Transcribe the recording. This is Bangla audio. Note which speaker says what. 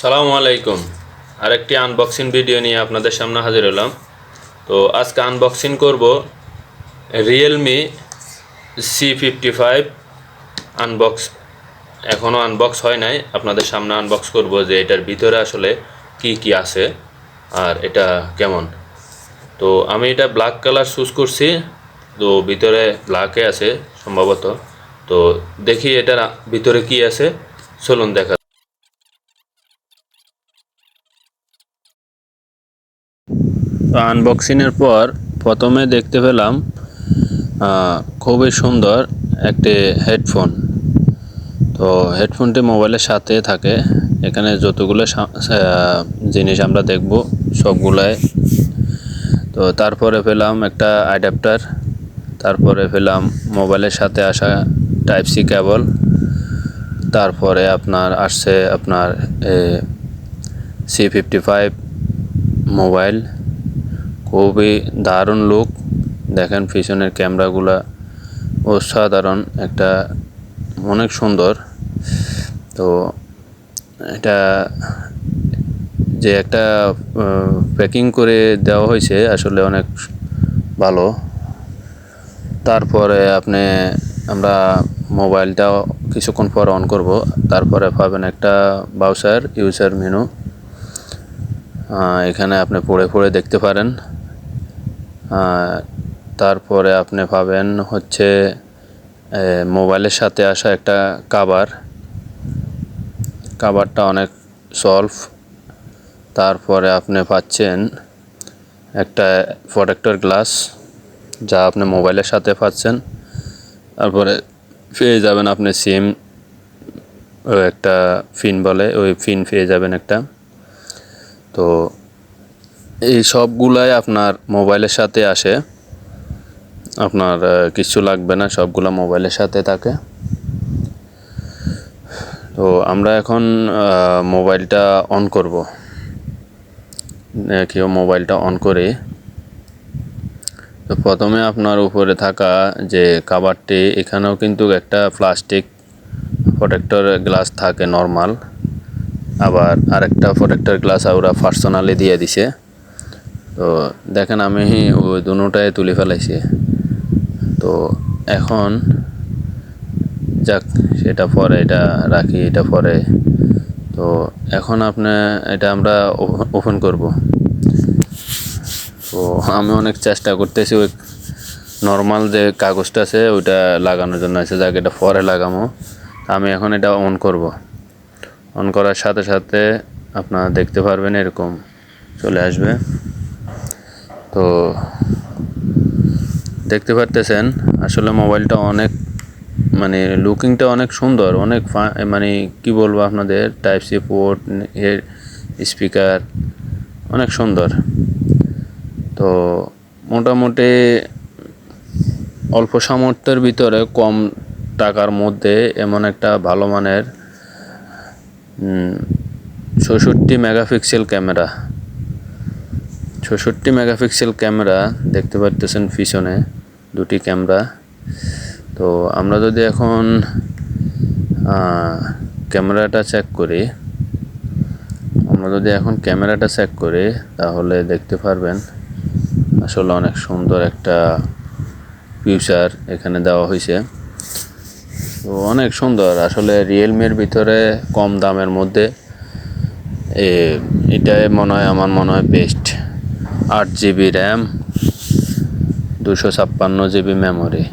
Speaker 1: সালামু আলাইকুম। আরেকটি আনবক্সিং ভিডিও নিয়ে আপনাদের সামনে হাজির হলাম। তো আজকে আনবক্সিং করব রিয়েলমি C55 আনবক্স। এখনও আনবক্স হয় নাই, আপনাদের সামনে আনবক্স করব যে এটার ভিতরে আসলে কি কি আছে আর এটা কেমন। তো আমি এটা ব্ল্যাক কালার চুজ করছি, তো ভিতরে ব্ল্যাকে আছে সম্ভবত। তো দেখি এটার ভিতরে কি আছে, চলুন দেখা। তো আনবক্সিংয়ের পর প্রথমে দেখতে পেলাম খুবই সুন্দর একটি হেডফোন। তো হেডফোনটি মোবাইলের সাথে থাকে। এখানে যতগুলো জিনিস আমরা দেখব সবগুলাই। তো তারপরে পেলাম একটা অ্যাডাপ্টার, তারপরে পেলাম মোবাইলের সাথে আসা টাইপ সি কেবল, তারপরে আপনার আসছে আপনার C55 মোবাইল। খুবই দারুণ লুক, দেখেন পিছনের ক্যামেরাগুলা অসাধারণ, একটা অনেক সুন্দর। তো এটা যে একটা প্যাকিং করে দেওয়া হয়েছে আসলে অনেক ভালো। তারপরে আমরা মোবাইলটা কিছুক্ষণ পর অন করব, তারপরে পাবেন একটা ব্রাউজার ইউজার মেনু। এখানে আপনি পড়ে দেখতে পারেন। তারপরে আপনি পাবেন হচ্ছে মোবাইলের সাথে আসা একটা কাভারটা অনেক সলভ। তারপরে আপনি পাচ্ছেন একটা প্রোটেক্টর গ্লাস, যা আপনি মোবাইলের সাথে পাচ্ছেন। তারপরে পেয়ে যাবেন আপনি সিম, একটা পিন বলে, ওই পিন পেয়ে যাবেন একটা। তো এই সবগুলাই আপনার মোবাইলের সাথে আসে, আপনার কিছু লাগবে না, সবগুলো মোবাইলের সাথে থাকে। তো আমরা এখন মোবাইলটা অন করব। কেউ মোবাইলটা অন করে তো প্রথমে আপনার উপরে থাকা যে কাভারটি, এখানেও কিন্তু একটা প্লাস্টিক প্রোটেক্টর গ্লাস থাকে নর্মাল, আবার আরেকটা প্রোটেক্টর গ্লাস ওরা পার্সোনালি দিয়ে দিছে। তো দেখেন আমি ওই দুটোটাই তুলে ফেলাইছি। তো এখন যাক, সেটা পরে, এটা রাখি, এটা পরে। তো এখন এটা আমরা ওপেন করব। তো আমি অনেক চেষ্টা করতেছি ওই নর্মাল যে কাগজটা আছে ওইটা লাগানোর জন্য আছে, যাক এটা পরে লাগামো। আমি এখন এটা অন করব। অন করার সাথে সাথে আপনারা দেখতে পারবেন এরকম চলে আসবে। তো দেখতে পারতেছেন আসলে মোবাইলটা অনেক, মানে লুকিংটা অনেক সুন্দর, অনেক মানে কি বলবো আপনাদের, টাইপ সি পোর্ট, এর স্পিকার অনেক সুন্দর। তো মোটামুটি অল্প সামর্থ্যের ভিতরে কম টাকার মধ্যে এমন একটা ভালো মানের 66 মেগাপিক্সেল ক্যামেরা দেখতে পারতেছেন পিছনে দুটি ক্যামেরা। তো আমরা যদি এখন ক্যামেরাটা চেক করি, তাহলে দেখতে পারবেন আসলে অনেক সুন্দর একটা ফিচার এখানে দেওয়া হয়েছে। তো অনেক সুন্দর আসলে রিয়েলমির ভিতরে কম দামের মধ্যে এটাই আমার মনে হয় best. 8 GB RAM, 256 GB memory.